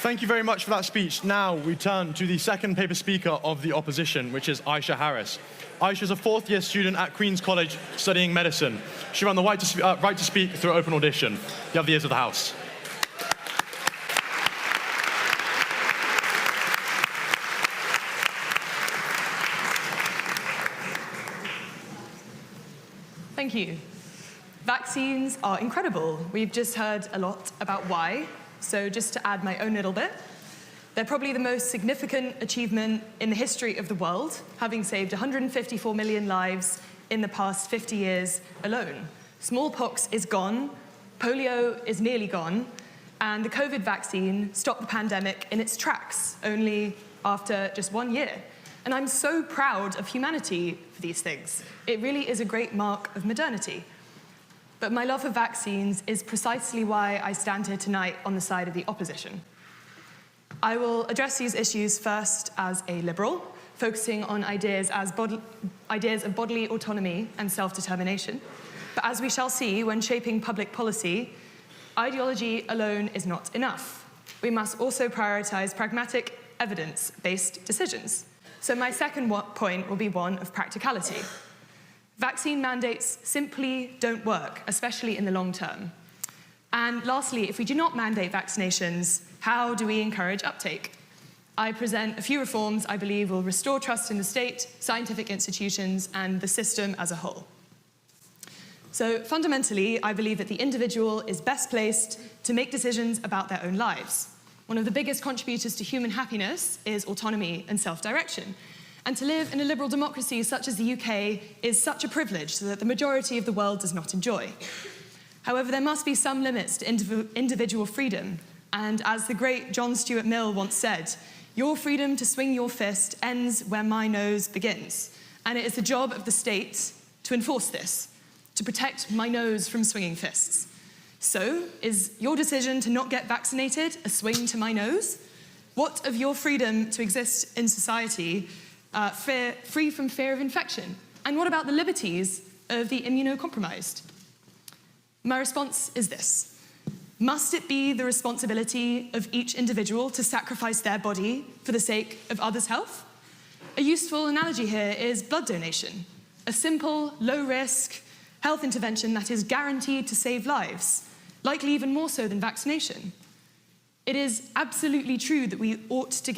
Thank you very much for that speech. Now we turn to the second paper speaker of the opposition, which is Aisha Harris. Aisha is a fourth-year student at Queen's College studying medicine. She won the right to speak through open audition. You have the ears of the House. Thank you. Vaccines are incredible. We've just heard a lot about why, so just to add my own little bit, they're probably the most significant achievement in the history of the world, having saved 154 million lives in the past 50 years alone. Smallpox is gone, polio is nearly gone, and the COVID vaccine stopped the pandemic in its tracks, only after just 1 year. And I'm so proud of humanity for these things. It really is a great mark of modernity. But my love for vaccines is precisely why I stand here tonight on the side of the opposition. I will address these issues first as a liberal, focusing on ideas of bodily autonomy and self-determination. But as we shall see when shaping public policy, ideology alone is not enough. We must also prioritize pragmatic, evidence-based decisions. So my second point will be one of practicality. Vaccine mandates simply don't work, especially in the long term. And lastly, if we do not mandate vaccinations, how do we encourage uptake? I present a few reforms I believe will restore trust in the state, scientific institutions, and the system as a whole. So fundamentally, I believe that the individual is best placed to make decisions about their own lives. One of the biggest contributors to human happiness is autonomy and self-direction. And to live in a liberal democracy such as the UK is such a privilege that the majority of the world does not enjoy. However, there must be some limits to individual freedom. And as the great John Stuart Mill once said, "Your freedom to swing your fist ends where my nose begins." And it is the job of the state to enforce this, to protect my nose from swinging fists. So, is your decision to not get vaccinated a swing to my nose? What of your freedom to exist in society free from fear of infection? And what about the liberties of the immunocompromised? My response is this. Must it be the responsibility of each individual to sacrifice their body for the sake of others' health? A useful analogy here is blood donation, a simple, low-risk health intervention that is guaranteed to save lives, likely even more so than vaccination. It is absolutely true that we ought to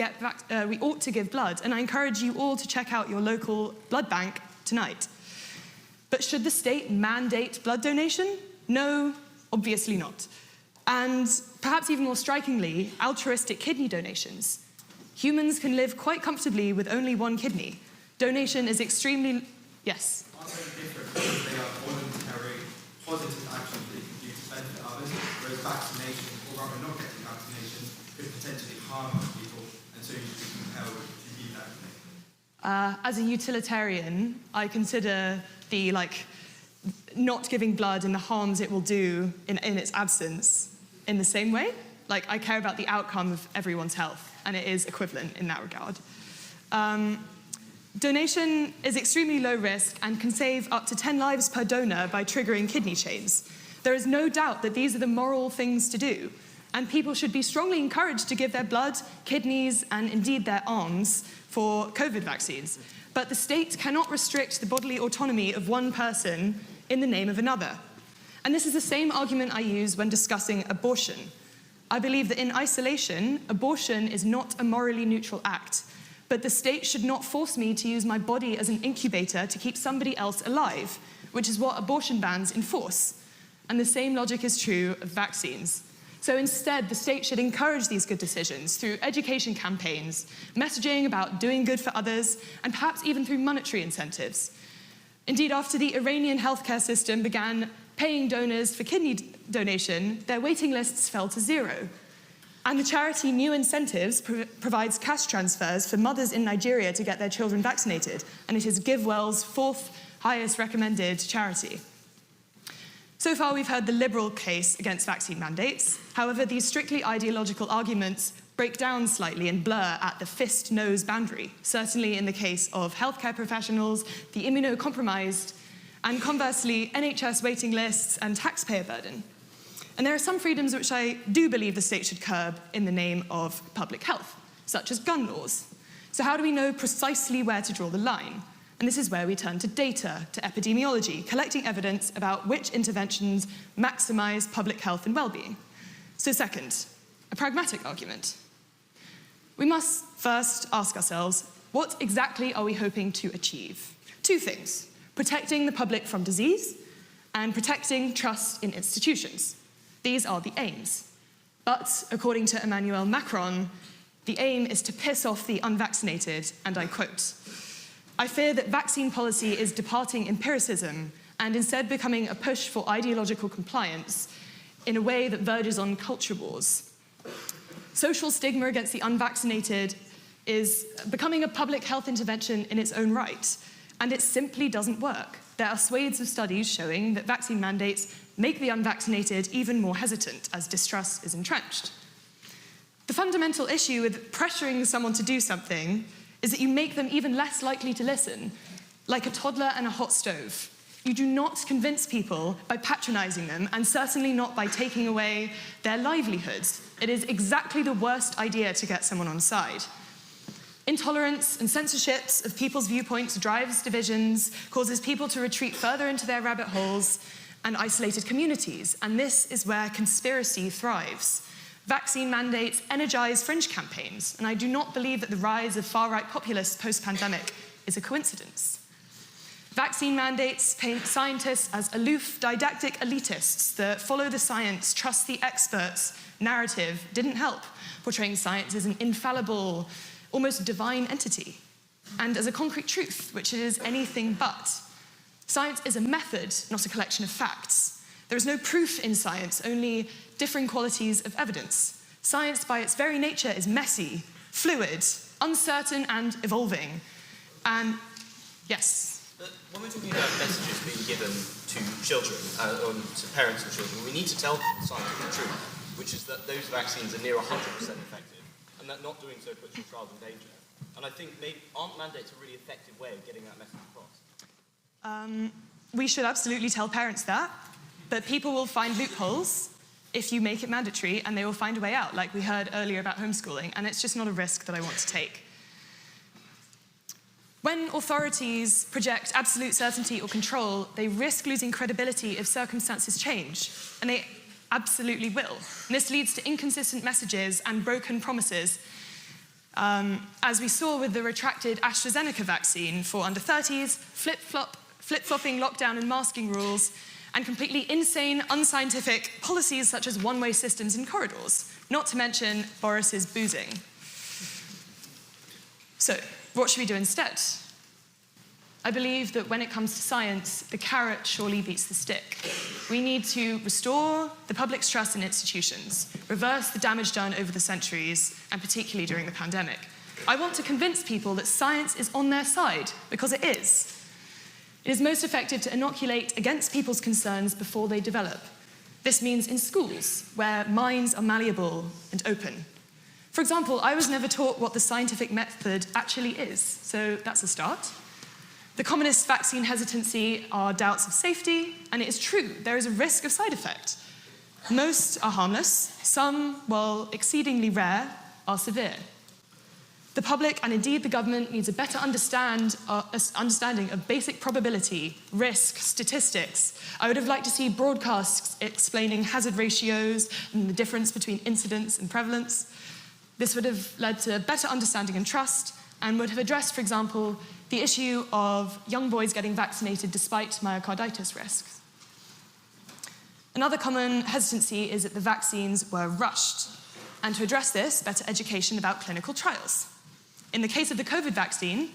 give blood, and I encourage you all to check out your local blood bank tonight. But should the state mandate blood donation? No, obviously not. And perhaps even more strikingly, altruistic kidney donations. Humans can live quite comfortably with only one kidney. Donation is extremely... Yes? Are they different because they are voluntary, positive actions that you can do to benefit others, whereas vaccination, or rather not getting vaccination, could potentially harm other people, and so you should be compelled to be vaccinated? As a utilitarian, I consider the not giving blood and the harms it will do in its absence in the same way. I care about the outcome of everyone's health, and it is equivalent in that regard. Donation is extremely low risk and can save up to 10 lives per donor by triggering kidney chains. There is no doubt that these are the moral things to do, and people should be strongly encouraged to give their blood, kidneys, and indeed their arms for COVID vaccines. But the state cannot restrict the bodily autonomy of one person in the name of another. And this is the same argument I use when discussing abortion. I believe that in isolation, abortion is not a morally neutral act, but the state should not force me to use my body as an incubator to keep somebody else alive, which is what abortion bans enforce. And the same logic is true of vaccines. So instead, the state should encourage these good decisions through education campaigns, messaging about doing good for others, and perhaps even through monetary incentives. Indeed, after the Iranian healthcare system began paying donors for kidney donation, their waiting lists fell to zero. And the charity New Incentives provides cash transfers for mothers in Nigeria to get their children vaccinated, and it is GiveWell's fourth highest recommended charity. So far, we've heard the liberal case against vaccine mandates. However, these strictly ideological arguments break down slightly and blur at the fist-nose boundary, certainly in the case of healthcare professionals, the immunocompromised, and conversely, NHS waiting lists and taxpayer burden. And there are some freedoms which I do believe the state should curb in the name of public health, such as gun laws. So how do we know precisely where to draw the line? And this is where we turn to data, to epidemiology, collecting evidence about which interventions maximize public health and well-being. So second, a pragmatic argument. We must first ask ourselves, what exactly are we hoping to achieve? Two things: protecting the public from disease and protecting trust in institutions. These are the aims. But according to Emmanuel Macron, the aim is to piss off the unvaccinated, and I quote, "I fear that vaccine policy is departing empiricism and instead becoming a push for ideological compliance in a way that verges on culture wars. Social stigma against the unvaccinated is becoming a public health intervention in its own right, and it simply doesn't work. There are swathes of studies showing that vaccine mandates make the unvaccinated even more hesitant as distrust is entrenched. The fundamental issue with pressuring someone to do something is that you make them even less likely to listen, like a toddler and a hot stove. You do not convince people by patronizing them, and certainly not by taking away their livelihoods. It is exactly the worst idea to get someone on side. Intolerance and censorships of people's viewpoints drives divisions, causes people to retreat further into their rabbit holes and isolated communities, and this is where conspiracy thrives. Vaccine mandates energize fringe campaigns, and I do not believe that the rise of far-right populists post-pandemic is a coincidence. Vaccine mandates paint scientists as aloof, didactic elitists that follow the science, trust the experts. Narrative didn't help, portraying science as an infallible, almost divine entity, and as a concrete truth, which it is anything but. Science is a method, not a collection of facts. There is no proof in science, only differing qualities of evidence. Science, by its very nature, is messy, fluid, uncertain, and evolving. And yes? When we're talking about messages being given to children, or to parents of children, we need to tell them the scientific truth, which is that those vaccines are near 100% effective, and that not doing so puts your child in danger. And I think aren't mandates a really effective way of getting that message across? We should absolutely tell parents that, but people will find loopholes if you make it mandatory, and they will find a way out, like we heard earlier about homeschooling, and it's just not a risk that I want to take. When authorities project absolute certainty or control, they risk losing credibility if circumstances change, and they absolutely will. And this leads to inconsistent messages and broken promises, as we saw with the retracted AstraZeneca vaccine for under 30s, flip-flopping lockdown and masking rules, and completely insane, unscientific policies such as one-way systems in corridors, not to mention Boris's boozing. So, what should we do instead? I believe that when it comes to science, the carrot surely beats the stick. We need to restore the public's trust in institutions, reverse the damage done over the centuries, and particularly during the pandemic. I want to convince people that science is on their side, because it is. It is most effective to inoculate against people's concerns before they develop. This means in schools, where minds are malleable and open. For example, I was never taught what the scientific method actually is, so that's a start. The commonest vaccine hesitancy are doubts of safety, and it is true, there is a risk of side effect. Most are harmless, some, while exceedingly rare, are severe. The public, and indeed the government, needs a better understanding of basic probability, risk, statistics. I would have liked to see broadcasts explaining hazard ratios and the difference between incidence and prevalence. This would have led to better understanding and trust, and would have addressed, for example, the issue of young boys getting vaccinated despite myocarditis risks. Another common hesitancy is that the vaccines were rushed, and to address this, better education about clinical trials. In the case of the COVID vaccine,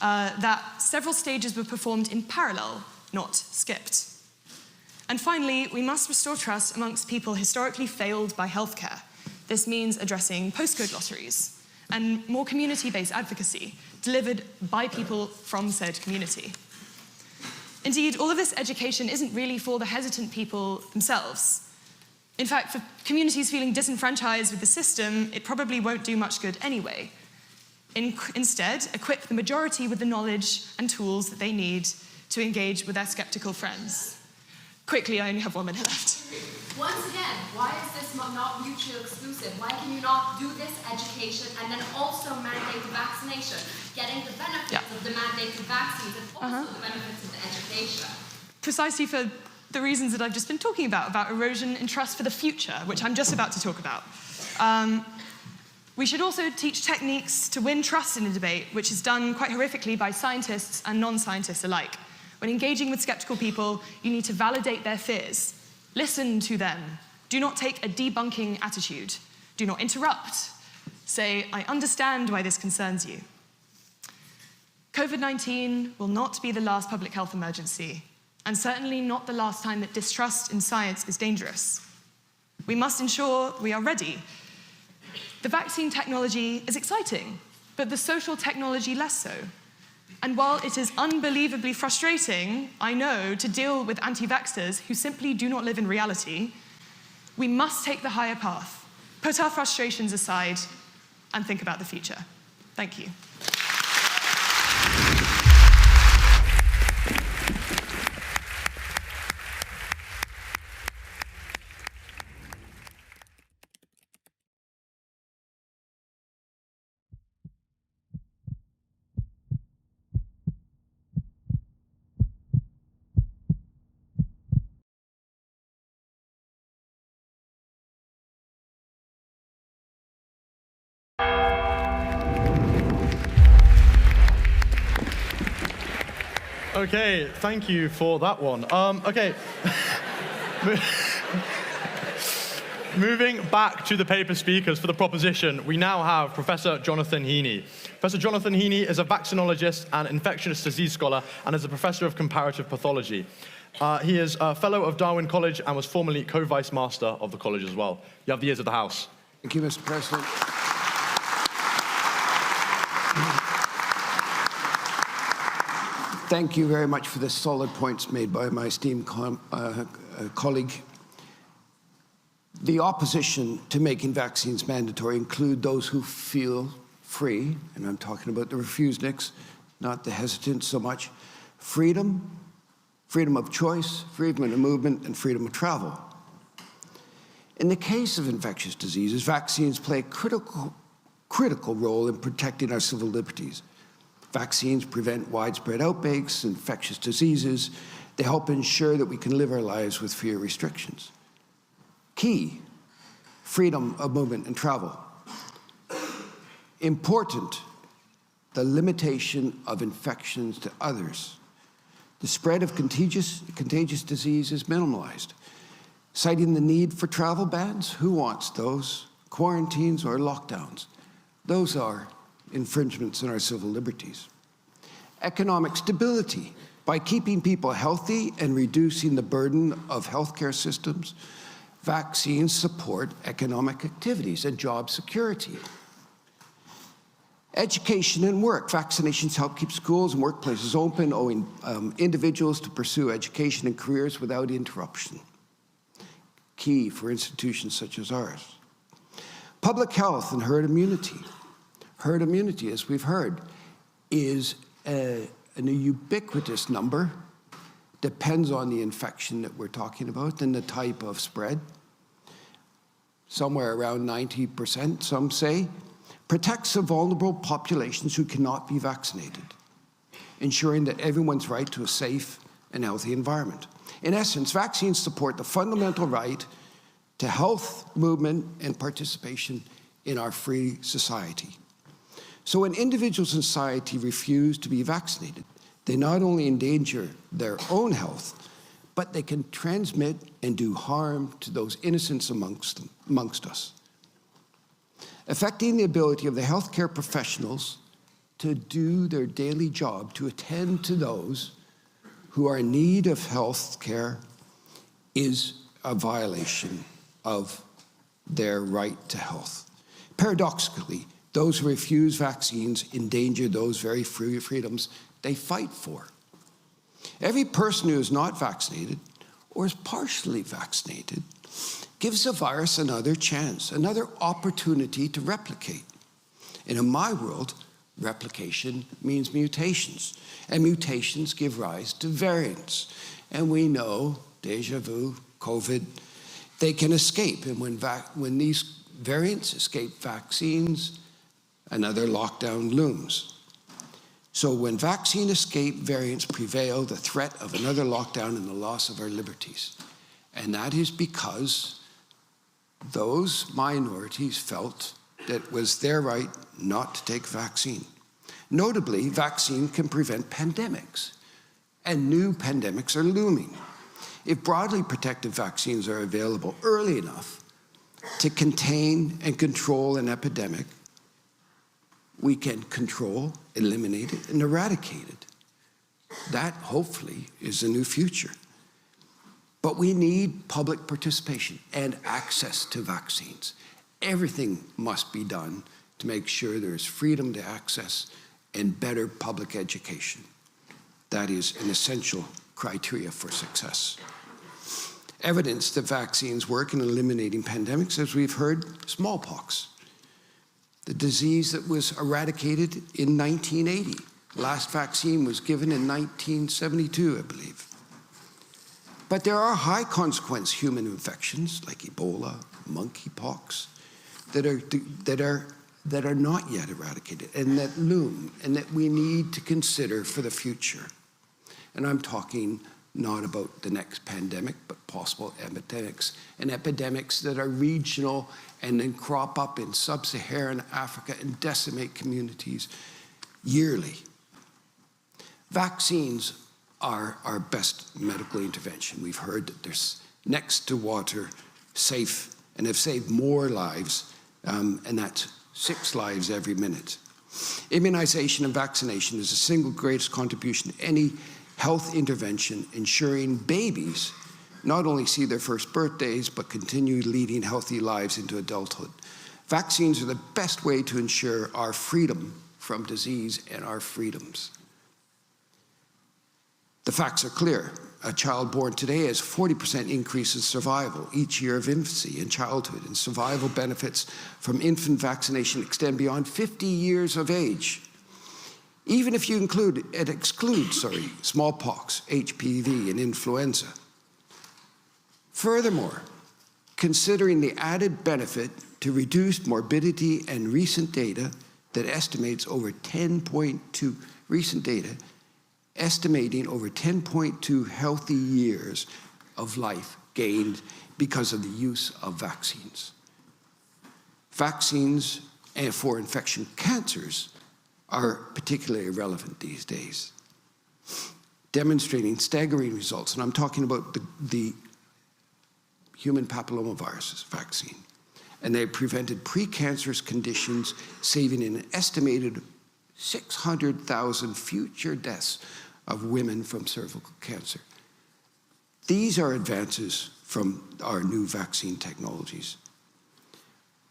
that several stages were performed in parallel, not skipped. And finally, we must restore trust amongst people historically failed by healthcare. This means addressing postcode lotteries and more community-based advocacy delivered by people from said community. Indeed, all of this education isn't really for the hesitant people themselves. In fact, for communities feeling disenfranchised with the system, it probably won't do much good anyway. Instead, equip the majority with the knowledge and tools that they need to engage with their skeptical friends. Quickly, I only have 1 minute left. Once again, why is this not mutually exclusive? Why can you not do this education and then also mandate the vaccination, getting the benefits of the mandated vaccines and also the benefits of the education? Precisely for the reasons that I've just been talking about erosion in trust for the future, which I'm just about to talk about. We should also teach techniques to win trust in a debate, which is done quite horrifically by scientists and non-scientists alike. When engaging with skeptical people, you need to validate their fears. Listen to them. Do not take a debunking attitude. Do not interrupt. Say, I understand why this concerns you. COVID-19 will not be the last public health emergency, and certainly not the last time that distrust in science is dangerous. We must ensure we are ready. The vaccine technology is exciting, but the social technology less so. And while it is unbelievably frustrating, I know, to deal with anti-vaxxers who simply do not live in reality, we must take the higher path, put our frustrations aside, and think about the future. Thank you. Okay, thank you for that one. Okay. Moving back to the paper speakers for the proposition, we now have Professor Jonathan Heaney. Professor Jonathan Heaney is a vaccinologist and infectious disease scholar and is a professor of comparative pathology. He is a fellow of Darwin College and was formerly co-vice master of the college as well. You have the ears of the House. Thank you, Mr. President. Thank you very much for the solid points made by my esteemed colleague. The opposition to making vaccines mandatory include those who feel free, and I'm talking about the refuseniks, not the hesitants so much, freedom, freedom of choice, freedom of movement, and freedom of travel. In the case of infectious diseases, vaccines play a critical role in protecting our civil liberties. Vaccines prevent widespread outbreaks, infectious diseases. They help ensure that we can live our lives with fewer restrictions. Key, freedom of movement and travel. Important, the limitation of infections to others. The spread of contagious disease is minimalized. Citing the need for travel bans, who wants those? Quarantines or lockdowns? Those are infringements in our civil liberties. Economic stability, by keeping people healthy and reducing the burden of healthcare systems, vaccines support economic activities and job security. Education and work. Vaccinations help keep schools and workplaces open, allowing individuals to pursue education and careers without interruption. Key for institutions such as ours. Public health and herd immunity. Herd immunity, as we've heard, is a ubiquitous number, depends on the infection that we're talking about and the type of spread. Somewhere around 90%, some say, protects the vulnerable populations who cannot be vaccinated, ensuring that everyone's right to a safe and healthy environment. In essence, vaccines support the fundamental right to health, movement, and participation in our free society. So when individuals in society refuse to be vaccinated, they not only endanger their own health, but they can transmit and do harm to those innocents amongst us, affecting the ability of the healthcare professionals to do their daily job, to attend to those who are in need of health care, is a violation of their right to health. Paradoxically, those who refuse vaccines endanger those very freedoms they fight for. Every person who is not vaccinated or is partially vaccinated gives the virus another chance, another opportunity to replicate. And in my world, replication means mutations, and mutations give rise to variants. And we know, déjà vu, COVID, They can escape, and when these variants escape vaccines, another lockdown looms. So when vaccine escape variants prevail, the threat of another lockdown and the loss of our liberties. And that is because those minorities felt that it was their right not to take vaccine. Notably, vaccine can prevent pandemics, and new pandemics are looming. If broadly protective vaccines are available early enough to contain and control an epidemic, we can control, eliminate it, and eradicate it. That, hopefully, is the new future. But we need public participation and access to vaccines. Everything must be done to make sure there is freedom to access and better public education. That is an essential criteria for success. Evidence that vaccines work in eliminating pandemics, as we've heard, smallpox. The disease that was eradicated in 1980. The last vaccine was given in 1972, I believe. But there are high consequence human infections like Ebola, monkeypox, that are not yet eradicated and that loom and that we need to consider for the future. And I'm talking not about the next pandemic, but possible epidemics, and epidemics that are regional and then crop up in sub-Saharan Africa and decimate communities yearly. Vaccines are our best medical intervention. We've heard that they're next to water, safe, and have saved more lives, and that's 6 lives every minute. Immunization and vaccination is the single greatest contribution to any health intervention, ensuring babies not only see their first birthdays, but continue leading healthy lives into adulthood. Vaccines are the best way to ensure our freedom from disease and our freedoms. The facts are clear. A child born today has 40% increase in survival each year of infancy and childhood, and survival benefits from infant vaccination extend beyond 50 years of age. Even if you exclude smallpox, HPV, and influenza. Furthermore, considering the added benefit to reduced morbidity and recent data that estimates over 10.2, estimating over 10.2 healthy years of life gained because of the use of vaccines. Vaccines for infection cancers are particularly relevant these days, demonstrating staggering results. And I'm talking about the human papillomavirus vaccine. And they prevented precancerous conditions, saving an estimated 600,000 future deaths of women from cervical cancer. These are advances from our new vaccine technologies.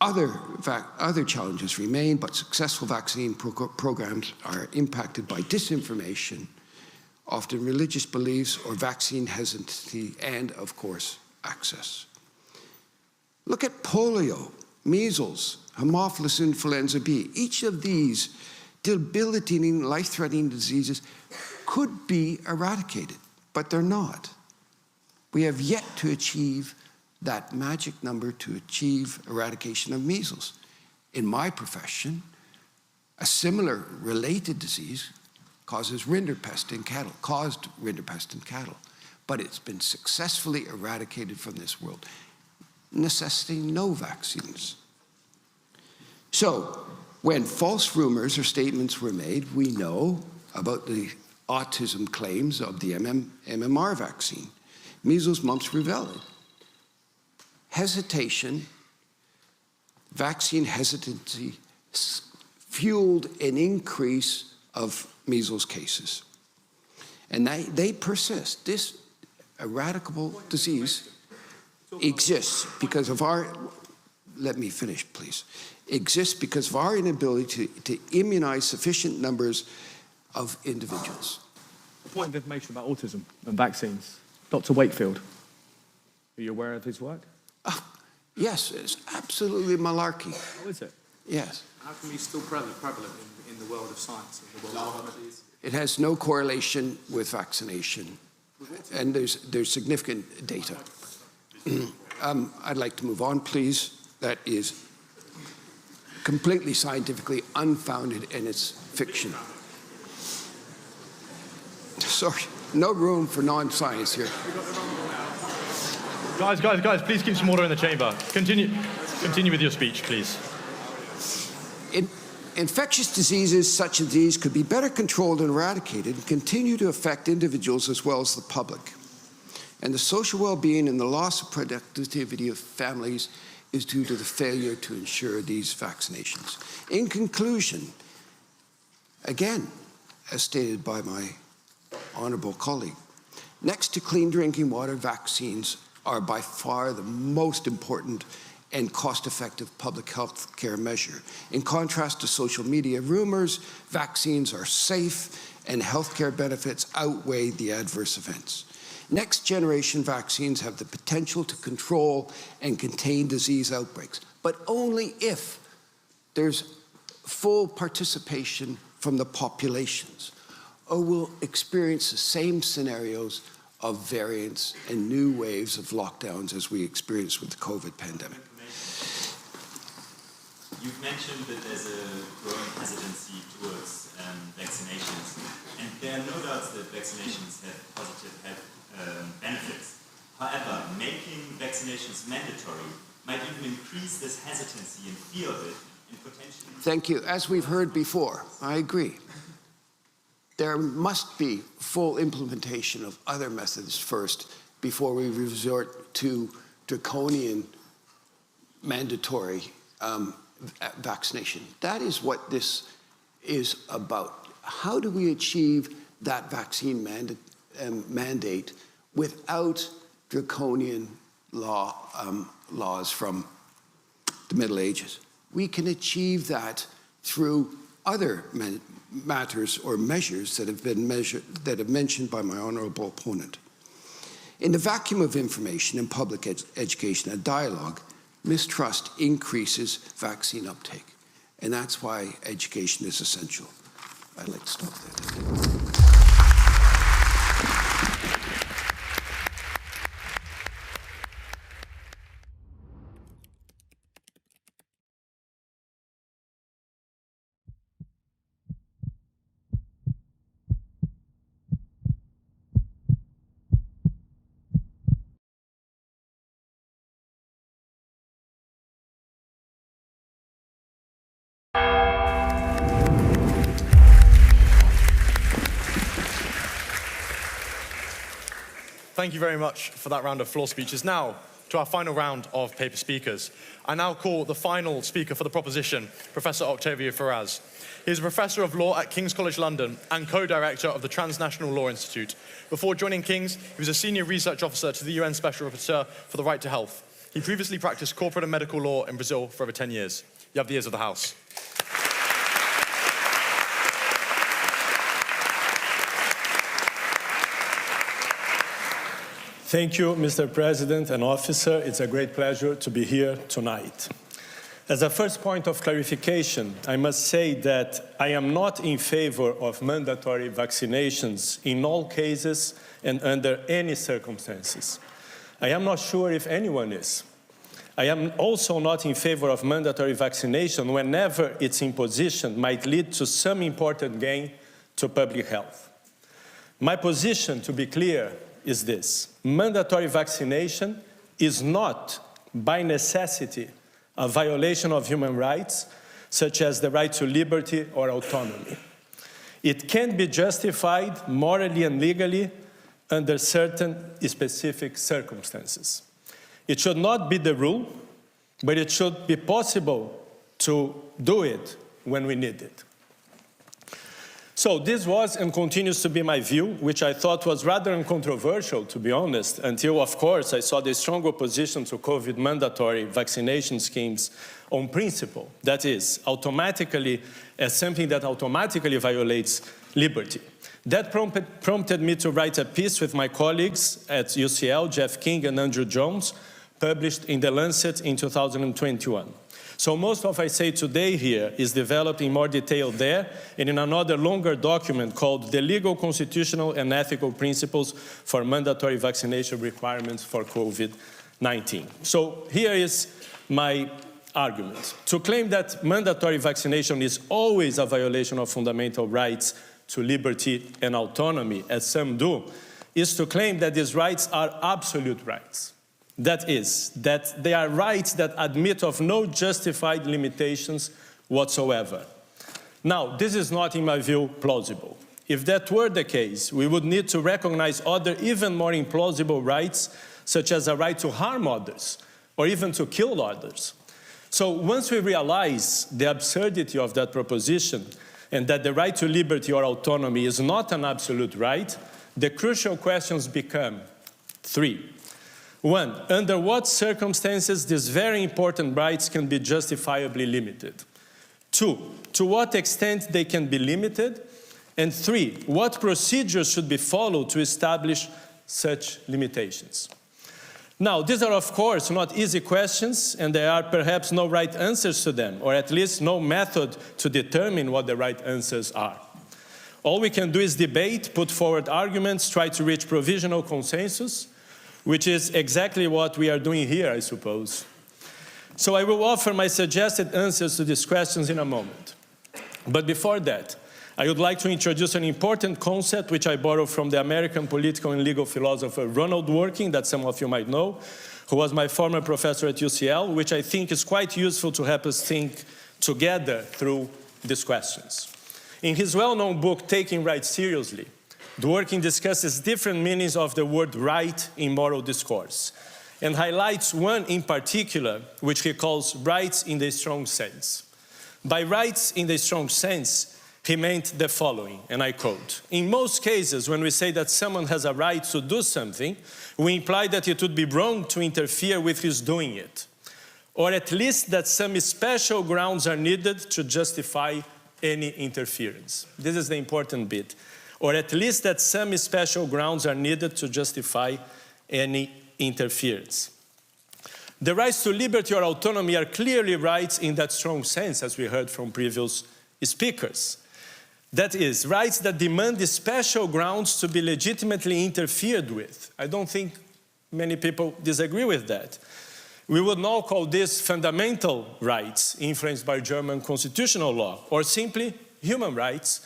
Other challenges remain, but successful vaccine programs are impacted by disinformation, often religious beliefs or vaccine hesitancy, and of course, access. Look at polio, measles, Haemophilus influenza B. Each of these debilitating, life-threatening diseases could be eradicated, but they're not. We have yet to achieve that magic number to achieve eradication of measles. In my profession, a similar related disease caused rinderpest in cattle, but it's been successfully eradicated from this world, necessitating no vaccines. So, when false rumors or statements were made, we know about the autism claims of the MMR vaccine, measles, mumps, rubella. Hesitation, vaccine hesitancy fueled an increase of measles cases. And they persist. This eradicable disease exists because of our, let me finish, please, exists because of our inability to immunize sufficient numbers of individuals. A point of information about autism and vaccines. Dr. Wakefield, are you aware of his work? Yes, it's absolutely malarkey. How is it? Yes. How come he's still prevalent in the world of science, in the world of medicine? It has no correlation with vaccination, and there's significant data. I'd like to move on, please. That is completely scientifically unfounded and it's fiction. Sorry, no room for non-science here. Guys, please keep some order in the chamber. Continue with your speech, please. Infectious diseases such as these could be better controlled and eradicated and continue to affect individuals as well as the public. And the social well-being and the loss of productivity of families is due to the failure to ensure these vaccinations. In conclusion, again, as stated by my honourable colleague, next to clean drinking water, vaccines are by far the most important and cost-effective public health care measure. In contrast to social media rumors, vaccines are safe and healthcare benefits outweigh the adverse events. Next-generation vaccines have the potential to control and contain disease outbreaks, but only if there's full participation from the populations, or we'll experience the same scenarios of variants and new waves of lockdowns as we experienced with the COVID pandemic. You've mentioned that there's a growing hesitancy towards vaccinations, and there are no doubts that vaccinations have positive benefits. However, making vaccinations mandatory might even increase this hesitancy and fear of it, and potentially... Thank you. As we've heard before, I agree. There must be full implementation of other methods first before we resort to draconian mandatory vaccination. That is what this is about. How do we achieve that vaccine mandate without draconian laws from the Middle Ages? We can achieve that through other matters or measures that have been mentioned by my honourable opponent. In the vacuum of information and public education and dialogue, mistrust increases vaccine uptake, and that's why education is essential. I'd like to stop there. Thank you very much for that round of floor speeches. Now, to our final round of paper speakers. I now call the final speaker for the proposition, Professor Octavio Ferraz. He is a professor of law at King's College London and co-director of the Transnational Law Institute. Before joining King's, he was a senior research officer to the UN Special Rapporteur for the Right to Health. He previously practiced corporate and medical law in Brazil for over 10 years. You have the ears of the House. Thank you, Mr. President and officer. It's a great pleasure to be here tonight. As a first point of clarification, I must say that I am not in favor of mandatory vaccinations in all cases and under any circumstances. I am not sure if anyone is. I am also not in favor of mandatory vaccination whenever its imposition might lead to some important gain to public health. My position, to be clear, is this: mandatory vaccination is not, by necessity, a violation of human rights, such as the right to liberty or autonomy. It can be justified morally and legally under certain specific circumstances. It should not be the rule, but it should be possible to do it when we need it. So this was and continues to be my view, which I thought was rather uncontroversial, to be honest, until, of course, I saw the strong opposition to COVID mandatory vaccination schemes on principle. That is, automatically, as something that automatically violates liberty. That prompted me to write a piece with my colleagues at UCL, Jeff King and Andrew Jones, published in The Lancet in 2021. So most of what I say today here is developed in more detail there and in another longer document called The Legal, Constitutional and Ethical Principles for Mandatory Vaccination Requirements for COVID COVID-19. So here is my argument. To claim that mandatory vaccination is always a violation of fundamental rights to liberty and autonomy, as some do, is to claim that these rights are absolute rights. That is, that they are rights that admit of no justified limitations whatsoever. Now, this is not, in my view, plausible. If that were the case, we would need to recognize other, even more implausible rights, such as a right to harm others, or even to kill others. So once we realize the absurdity of that proposition, and that the right to liberty or autonomy is not an absolute right, the crucial questions become three. One, under what circumstances these very important rights can be justifiably limited? Two, to what extent they can be limited? And three, what procedures should be followed to establish such limitations? Now, these are, of course, not easy questions, and there are perhaps no right answers to them, or at least no method to determine what the right answers are. All we can do is debate, put forward arguments, try to reach provisional consensus, which is exactly what we are doing here, I suppose. So I will offer my suggested answers to these questions in a moment. But before that, I would like to introduce an important concept which I borrowed from the American political and legal philosopher Ronald Dworkin, that some of you might know, who was my former professor at UCL, which I think is quite useful to help us think together through these questions. In his well-known book, Taking Rights Seriously, Dworkin discusses different meanings of the word right in moral discourse, and highlights one in particular, which he calls rights in the strong sense. By rights in the strong sense, he meant the following, and I quote, "In most cases, when we say that someone has a right to do something, we imply that it would be wrong to interfere with his doing it, or at least that some special grounds are needed to justify any interference." This is the important bit. Or at least that some special grounds are needed to justify any interference. The rights to liberty or autonomy are clearly rights in that strong sense, as we heard from previous speakers. That is, rights that demand the special grounds to be legitimately interfered with. I don't think many people disagree with that. We would now call this fundamental rights influenced by German constitutional law, or simply human rights,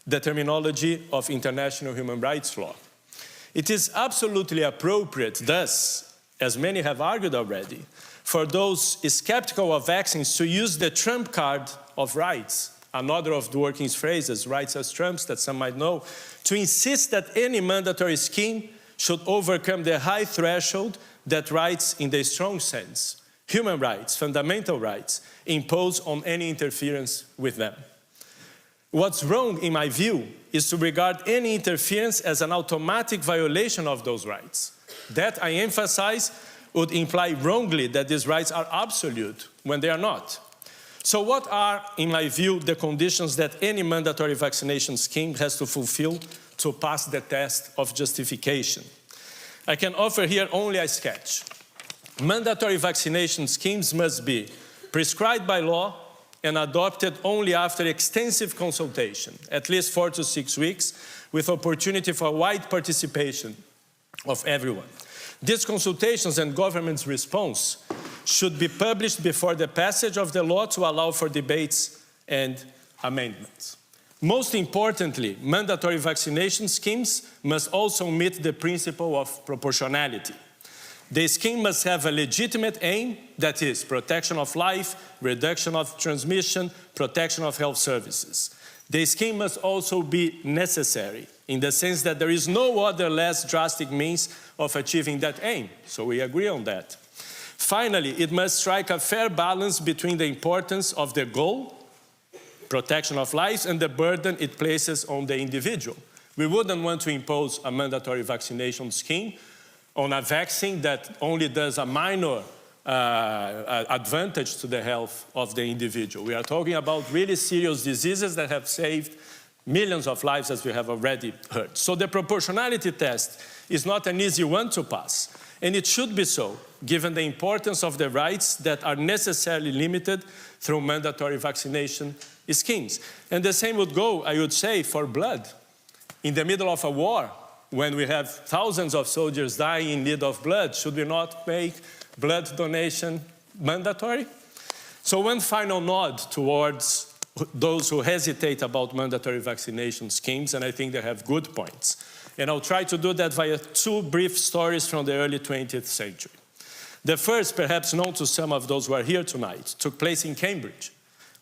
the terminology of international human rights law. It is absolutely appropriate, thus, as many have argued already, for those skeptical of vaccines to use the trump card of rights, another of Dworkin's phrases, rights as trumps, that some might know, to insist that any mandatory scheme should overcome the high threshold that rights in the strong sense, human rights, fundamental rights, impose on any interference with them. What's wrong, in my view, is to regard any interference as an automatic violation of those rights. That, I emphasize, would imply wrongly that these rights are absolute when they are not. So what are, in my view, the conditions that any mandatory vaccination scheme has to fulfill to pass the test of justification? I can offer here only a sketch. Mandatory vaccination schemes must be prescribed by law and adopted only after extensive consultation, at least 4 to 6 weeks, with opportunity for wide participation of everyone. These consultations and government's response should be published before the passage of the law to allow for debates and amendments. Most importantly, mandatory vaccination schemes must also meet the principle of proportionality. The scheme must have a legitimate aim, that is, protection of life, reduction of transmission, protection of health services. The scheme must also be necessary, in the sense that there is no other less drastic means of achieving that aim. So we agree on that. Finally, it must strike a fair balance between the importance of the goal, protection of lives, and the burden it places on the individual. We wouldn't want to impose a mandatory vaccination scheme on a vaccine that only does a minor advantage to the health of the individual. We are talking about really serious diseases that have saved millions of lives, as we have already heard. So the proportionality test is not an easy one to pass, and it should be so, given the importance of the rights that are necessarily limited through mandatory vaccination schemes. And the same would go, I would say, for blood. In the middle of a war, when we have thousands of soldiers dying in need of blood, should we not make blood donation mandatory? So one final nod towards those who hesitate about mandatory vaccination schemes, and I think they have good points. And I'll try to do that via two brief stories from the early 20th century. The first, perhaps known to some of those who are here tonight, took place in Cambridge.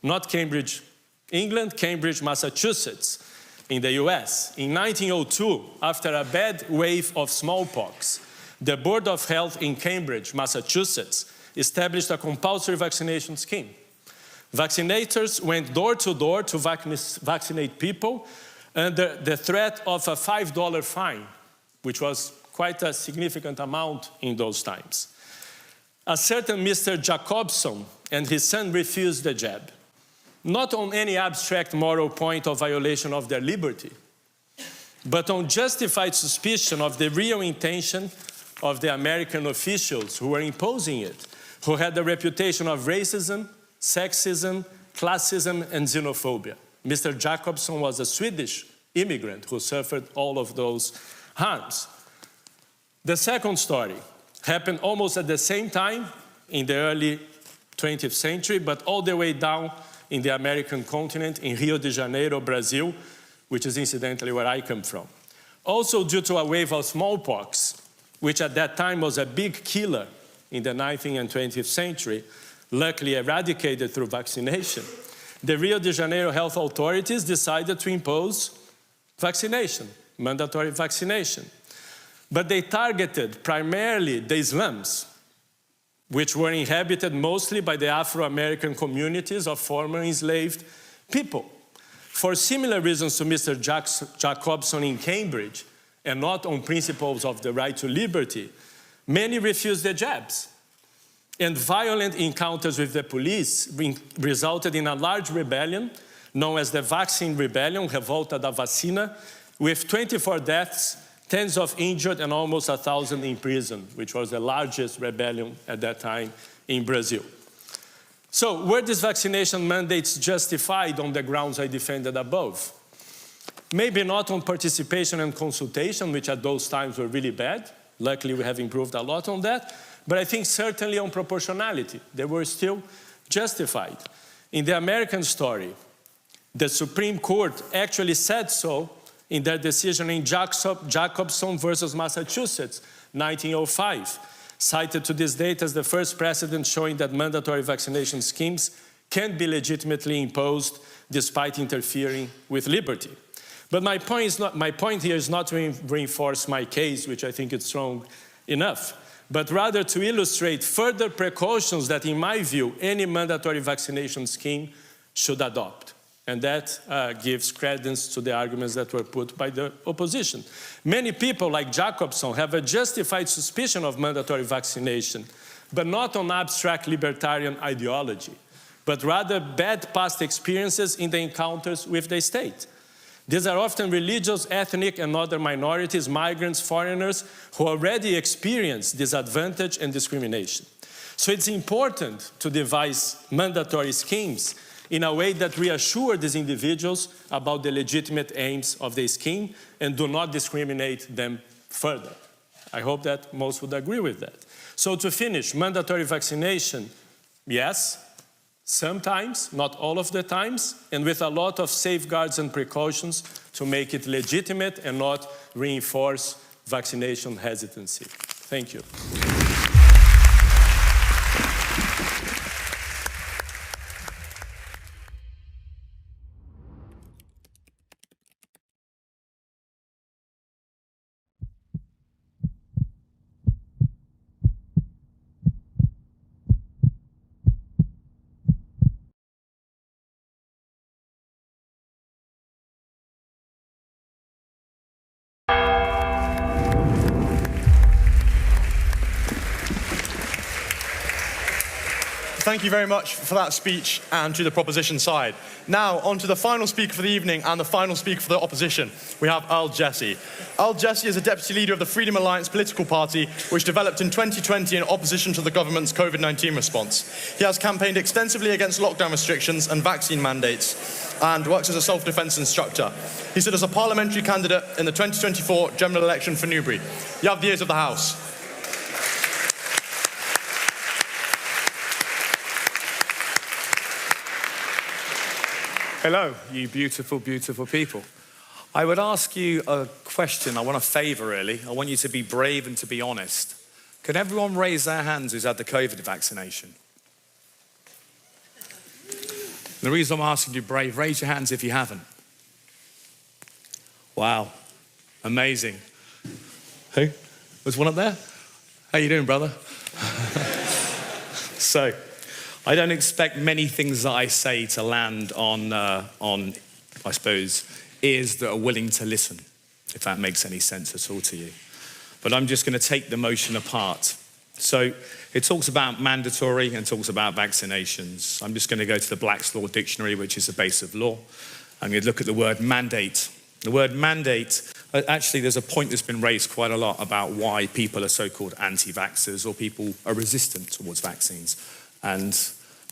Not Cambridge, England, Cambridge, Massachusetts, in the US. In 1902, after a bad wave of smallpox, the Board of Health in Cambridge, Massachusetts, established a compulsory vaccination scheme. Vaccinators went door to door to vaccinate people under the threat of a $5 fine, which was quite a significant amount in those times. A certain Mr. Jacobson and his son refused the jab, not on any abstract moral point of violation of their liberty, but on justified suspicion of the real intention of the American officials who were imposing it, who had the reputation of racism, sexism, classism, and xenophobia. Mr. Jacobson was a Swedish immigrant who suffered all of those harms. The second story happened almost at the same time in the early 20th century, but all the way down in the American continent, in Rio de Janeiro, Brazil, which is incidentally where I come from. Also due to a wave of smallpox, which at that time was a big killer in the 19th and 20th century, luckily eradicated through vaccination, the Rio de Janeiro health authorities decided to impose vaccination, mandatory vaccination. But they targeted primarily the slums, which were inhabited mostly by the Afro-American communities of former enslaved people. For similar reasons to Mr. Jacobson in Cambridge, and not on principles of the right to liberty, many refused the jabs. And violent encounters with the police resulted in a large rebellion known as the Vaccine Rebellion, Revolta da Vacina, with 24 deaths, tens of injured, and almost 1,000 in prison, which was the largest rebellion at that time in Brazil. So were these vaccination mandates justified on the grounds I defended above? Maybe not on participation and consultation, which at those times were really bad. Luckily, we have improved a lot on that. But I think certainly on proportionality, they were still justified. In the American story, the Supreme Court actually said so in their decision in Jacobson versus Massachusetts, 1905, cited to this date as the first precedent showing that mandatory vaccination schemes can be legitimately imposed despite interfering with liberty. But my point here is not to reinforce my case, which I think is strong enough, but rather to illustrate further precautions that, in my view, any mandatory vaccination scheme should adopt. And that gives credence to the arguments that were put by the opposition. Many people, like Jacobson, have a justified suspicion of mandatory vaccination, but not on abstract libertarian ideology, but rather bad past experiences in the encounters with the state. These are often religious, ethnic, and other minorities, migrants, foreigners, who already experience disadvantage and discrimination. So it's important to devise mandatory schemes in a way that reassure these individuals about the legitimate aims of the scheme and do not discriminate them further. I hope that most would agree with that. So to finish, mandatory vaccination, yes, sometimes, not all of the times, and with a lot of safeguards and precautions to make it legitimate and not reinforce vaccination hesitancy. Thank you. Thank you very much for that speech and to the proposition side. Now, on to the final speaker for the evening and the final speaker for the opposition. We have Earl Jesse. Earl Jesse is a deputy leader of the Freedom Alliance political party, which developed in 2020 in opposition to the government's COVID-19 response. He has campaigned extensively against lockdown restrictions and vaccine mandates and works as a self-defence instructor. He stood as a parliamentary candidate in the 2024 general election for Newbury. You have the ears of the House. Hello, you beautiful, beautiful people. I would ask you a question. I want a favour, really. I want you to be brave and to be honest. Can everyone raise their hands who's had the COVID vaccination? The reason I'm asking you brave, raise your hands if you haven't. Wow, amazing. Who? Was one up there? How you doing, brother? So, I don't expect many things that I say to land on, I suppose, ears that are willing to listen, if that makes any sense at all to you. But I'm just going to take the motion apart. So it talks about mandatory and talks about vaccinations. I'm just going to go to the Black's Law Dictionary, which is the base of law. I'm going to look at the word mandate. The word mandate, actually there's a point that's been raised quite a lot about why people are so-called anti-vaxxers or people are resistant towards vaccines. And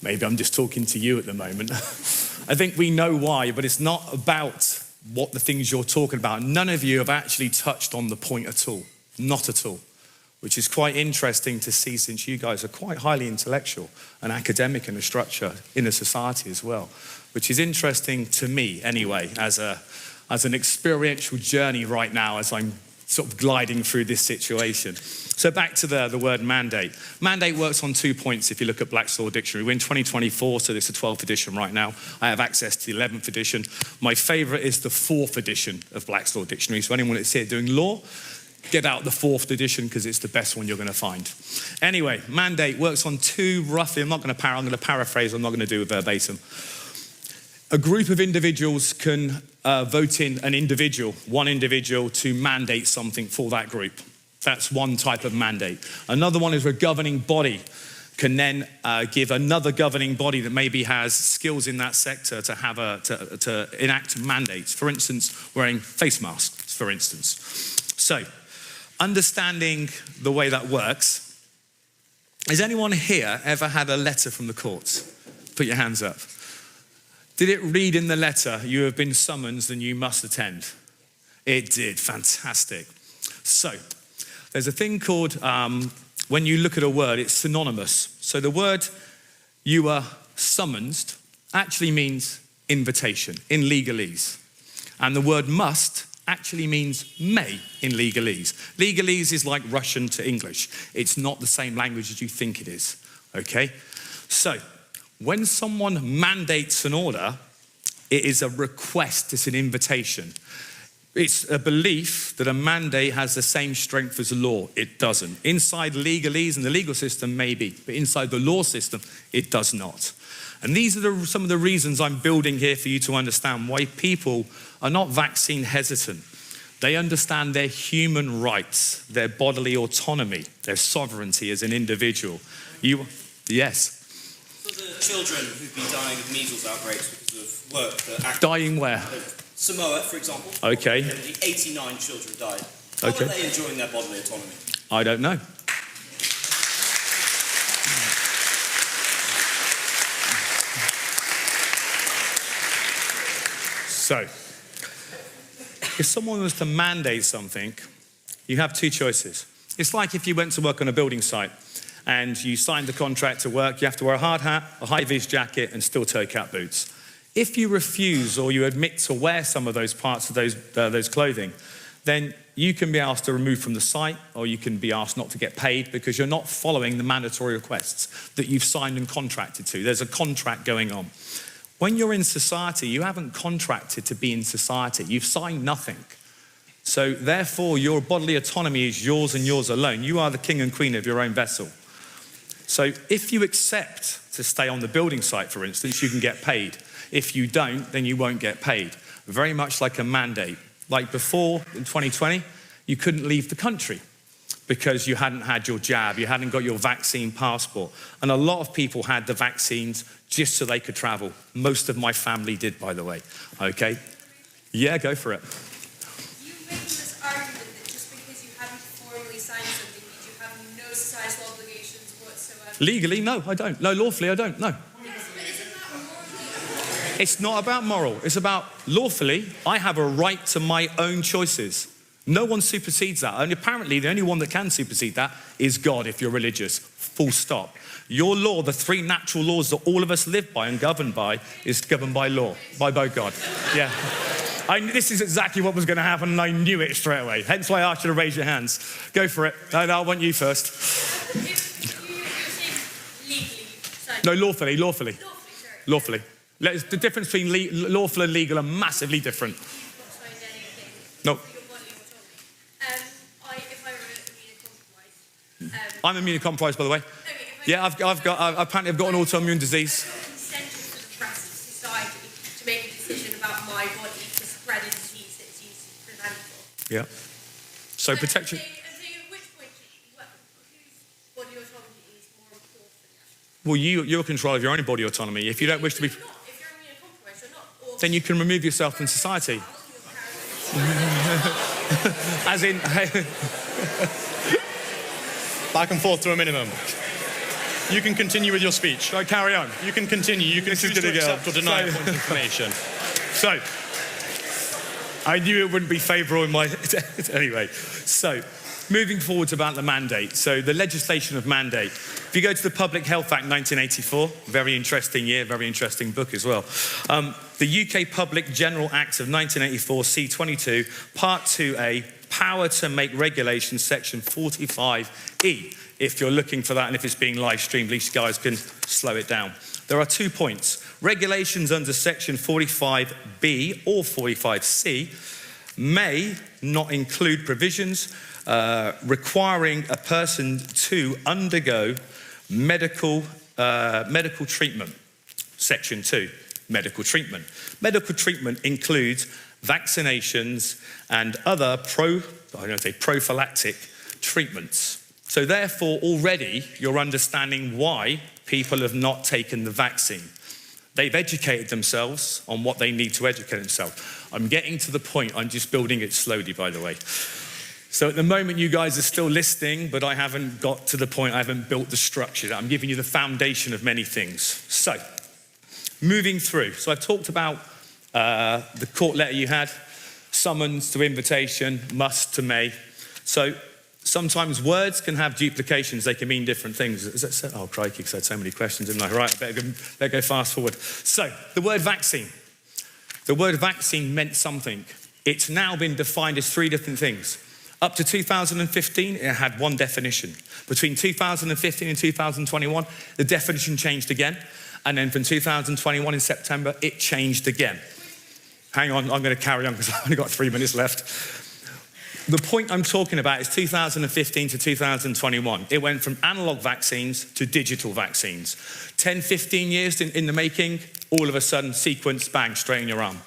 maybe I'm just talking to you at the moment. I think we know why, but it's not about what the things you're talking about. None of you have actually touched on the point at all. Not at all. Which is quite interesting to see, since you guys are quite highly intellectual and academic in the structure in the society as well. Which is interesting to me anyway, as an experiential journey right now as I'm sort of gliding through this situation. So back to the word mandate. Mandate works on 2 points if you look at Black's Law Dictionary. We're in 2024, so this is the 12th edition right now. I have access to the 11th edition. My favourite is the 4th edition of Black's Law Dictionary. So anyone that's here doing law, get out the 4th edition because it's the best one you're going to find. Anyway, mandate works on two roughly, I'm going to paraphrase, I'm not going to do a verbatim. A group of individuals can vote in one individual to mandate something for that group. That's one type of mandate. Another one is a governing body can then give another governing body that maybe has skills in that sector to enact mandates. For instance, wearing face masks, for instance. So, understanding the way that works, has anyone here ever had a letter from the courts? Put your hands up. Did it read in the letter, you have been summoned and you must attend? It did, fantastic. So, there's a thing called, when you look at a word, it's synonymous. So the word you are summoned actually means invitation in legalese. And the word must actually means may in legalese. Legalese is like Russian to English. It's not the same language as you think it is, okay? So, when someone mandates an order, it is a request, it's an invitation. It's a belief that a mandate has the same strength as a law. It doesn't. Inside legalese and the legal system, maybe, but inside the law system, it does not. And these are some of the reasons I'm building here for you to understand why people are not vaccine hesitant. They understand their human rights, their bodily autonomy, their sovereignty as an individual. Yes? For the children who've been dying of measles outbreaks because of work that... Dying where? Samoa, for example. Okay. 89 children died. How Okay. are they enjoying their bodily autonomy? I don't know. So, if someone was to mandate something, you have two choices. It's like if you went to work on a building site and you signed the contract to work, you have to wear a hard hat, a high-vis jacket, and steel-toe cap boots. If you refuse or you admit to wear some of those parts of those clothing, then you can be asked to remove from the site, or you can be asked not to get paid because you're not following the mandatory requests that you've signed and contracted to. There's a contract going on. When you're in society, you haven't contracted to be in society. You've signed nothing. So therefore, your bodily autonomy is yours and yours alone. You are the king and queen of your own vessel. So if you accept to stay on the building site, for instance, you can get paid. If you don't, then you won't get paid. Very much like a mandate. Like before, in 2020, you couldn't leave the country because you hadn't had your jab, you hadn't got your vaccine passport. And a lot of people had the vaccines just so they could travel. Most of my family did, by the way. Okay? Yeah, go for it. You've made this argument that just because you haven't formally signed something means you have no societal obligations whatsoever. Legally, no, I don't. No, lawfully, I don't, no. Yes, but isn't that morally? It's not about moral. It's about lawfully, I have a right to my own choices. No one supersedes that. And apparently, the only one that can supersede that is God if you're religious. Full stop. Your law, the three natural laws that all of us live by and govern by, is governed by law, by God. Yeah. This is exactly what was going to happen, and I knew it straight away. Hence why I asked you to raise your hands. Go for it. No, I want you first. No, lawfully. Lawfully. The difference between lawful and legal are massively different. No. I'm immunocompromised, by the way. Yeah, apparently I've got an autoimmune disease. Consensus of the rest of society to make a decision about my body to spread a disease that it's used to prevent for. Yeah. So protection. And so at which point, whose body autonomy is more important? Well, you're control of your own body autonomy. If you don't wish to be, If you're immunocompromised, you're not. then you can remove yourself from society. As in, Back and forth to a minimum. You can continue with your speech. shall I carry on? You can continue. You can choose to accept or deny a point of information. So, I knew it wouldn't be favourable in my... Anyway, so, moving forwards about the mandate. So, the legislation of mandate. If you go to the Public Health Act 1984, very interesting year, very interesting book as well. The UK Public General Act of 1984, C22, Part 2A, Power to Make Regulations, Section 45E. If you're looking for that and if it's being live streamed, at least you guys can slow it down. There are 2 points. Regulations under Section 45B or 45C may not include provisions requiring a person to undergo medical treatment. Section 2, medical treatment. Medical treatment includes vaccinations and other prophylactic treatments. So therefore, already you're understanding why people have not taken the vaccine. They've educated themselves on what they need to educate themselves. I'm getting to the point, I'm just building it slowly, by the way. So at the moment, you guys are still listening, but I haven't got to the point, I haven't built the structure. I'm giving you the foundation of many things. So, moving through. So I've talked about the court letter you had, summons to invitation, must to may. So sometimes words can have duplications, they can mean different things. Is that so? Oh, crikey, because I had so many questions, didn't I? Right, I better go fast forward. So, the word vaccine. The word vaccine meant something. It's now been defined as 3 different things. Up to 2015, it had one definition. Between 2015 and 2021, the definition changed again. And then from 2021 in September, it changed again. Hang on, I'm going to carry on because I've only got 3 minutes left. The point I'm talking about is 2015 to 2021. It went from analog vaccines to digital vaccines. 10, 15 years in the making, all of a sudden, sequence, bang, straight in your arm.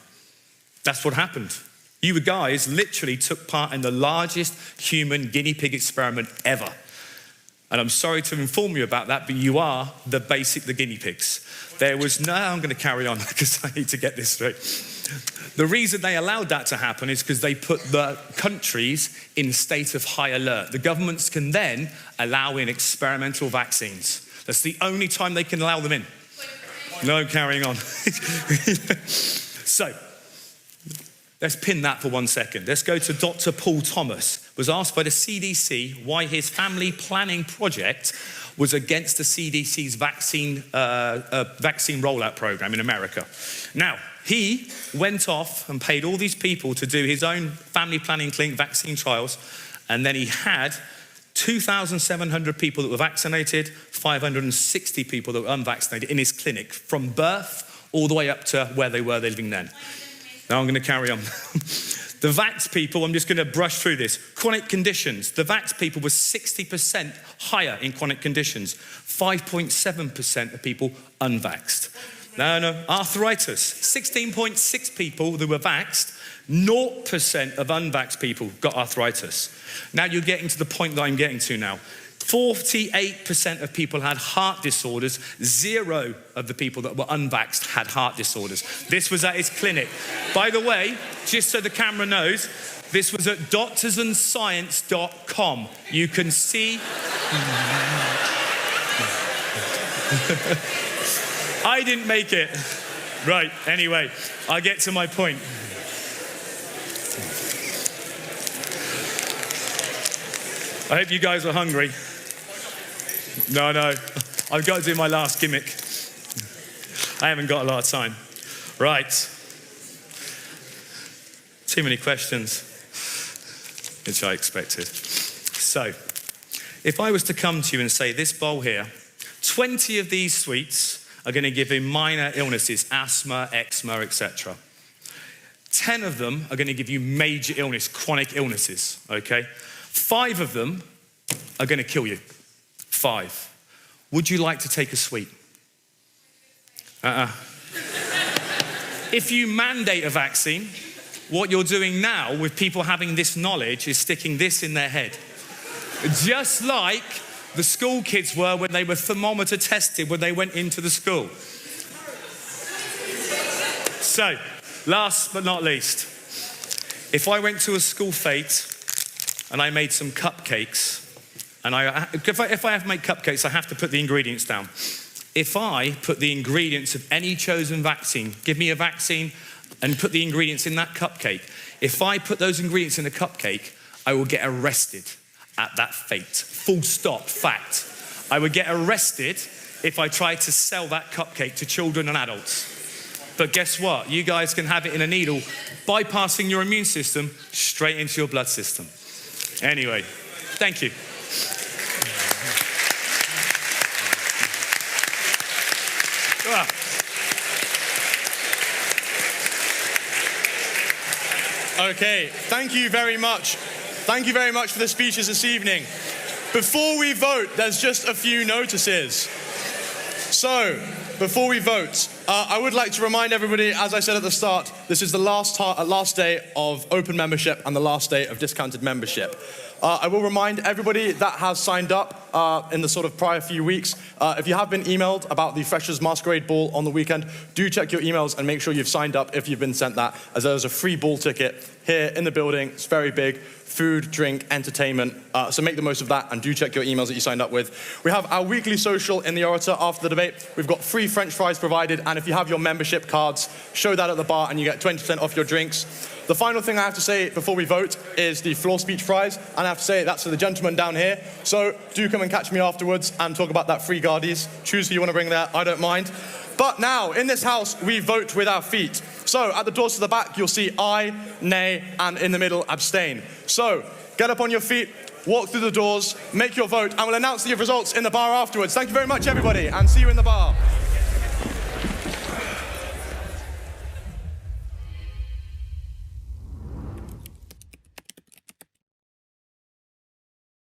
That's what happened. You guys literally took part in the largest human guinea pig experiment ever. And I'm sorry to inform you about that, but you are the guinea pigs. There was no, I'm going to carry on because I need to get this straight. The reason they allowed that to happen is because they put the countries in a state of high alert. The governments can then allow in experimental vaccines. That's the only time they can allow them in. No, carrying on. So, let's pin that for 1 second. Let's go to Dr. Paul Thomas. Was asked by the CDC why his family planning project was against the CDC's vaccine rollout program in America. Now, he went off and paid all these people to do his own family planning clinic vaccine trials, and then he had 2,700 people that were vaccinated, 560 people that were unvaccinated in his clinic, from birth all the way up to where they were living then. Now I'm going to carry on. The vax people, I'm just going to brush through this. Chronic conditions. The vax people were 60% higher in chronic conditions. 5.7% of people unvaxxed. No. Arthritis. 16.6 people that were vaxxed 0% of unvaxxed people got arthritis. Now you're getting to the point that I'm getting to now. 48% of people had heart disorders. 0 of the people that were unvaxxed had heart disorders. This was at his clinic. By the way, just so the camera knows, this was at doctorsandscience.com. You can see... I didn't make it. Right, anyway, I'll get to my point. I hope you guys are hungry. No, I've got to do my last gimmick. I haven't got a lot of time. Right. Too many questions, which I expected. So, if I was to come to you and say, this bowl here, 20 of these sweets are going to give him minor illnesses, asthma, eczema, etc. 10 of them are going to give you major illness, chronic illnesses, okay? 5 of them are going to kill you. 5. Would you like to take a sweet? If you mandate a vaccine, what you're doing now with people having this knowledge is sticking this in their head. Just like the school kids were when they were thermometer tested when they went into the school. So, last but not least, if I went to a school fete and I made some cupcakes, and if I have to make cupcakes, I have to put the ingredients down. If I put the ingredients of any chosen vaccine, give me a vaccine and put the ingredients in that cupcake, if I put those ingredients in a cupcake, I will get arrested at that fete. Full stop, fact. I would get arrested if I tried to sell that cupcake to children and adults. But guess what? You guys can have it in a needle, bypassing your immune system straight into your blood system. Anyway, thank you. Okay, thank you very much. Thank you very much for the speeches this evening. Before we vote, there's just a few notices. So, before we vote, I would like to remind everybody, as I said at the start, this is the last day of open membership and the last day of discounted membership. I will remind everybody that has signed up in the sort of prior few weeks, if you have been emailed about the Freshers Masquerade Ball on the weekend, do check your emails and make sure you've signed up if you've been sent that, as there's a free ball ticket here in the building. It's very big. Food, drink, entertainment. So make the most of that and do check your emails that you signed up with. We have our weekly social in the Orator after the debate. We've got free French fries provided, and if you have your membership cards, show that at the bar and you get 20% off your drinks. The final thing I have to say before we vote is the floor speech prize, and I have to say that's for the gentleman down here. So do come and catch me afterwards and talk about that free Guardies. Choose who you want to bring there, I don't mind. But now, in this house, we vote with our feet. So at the doors to the back, you'll see aye, nay, and in the middle, abstain. So get up on your feet, walk through the doors, make your vote, and we'll announce the results in the bar afterwards. Thank you very much, everybody, and see you in the bar.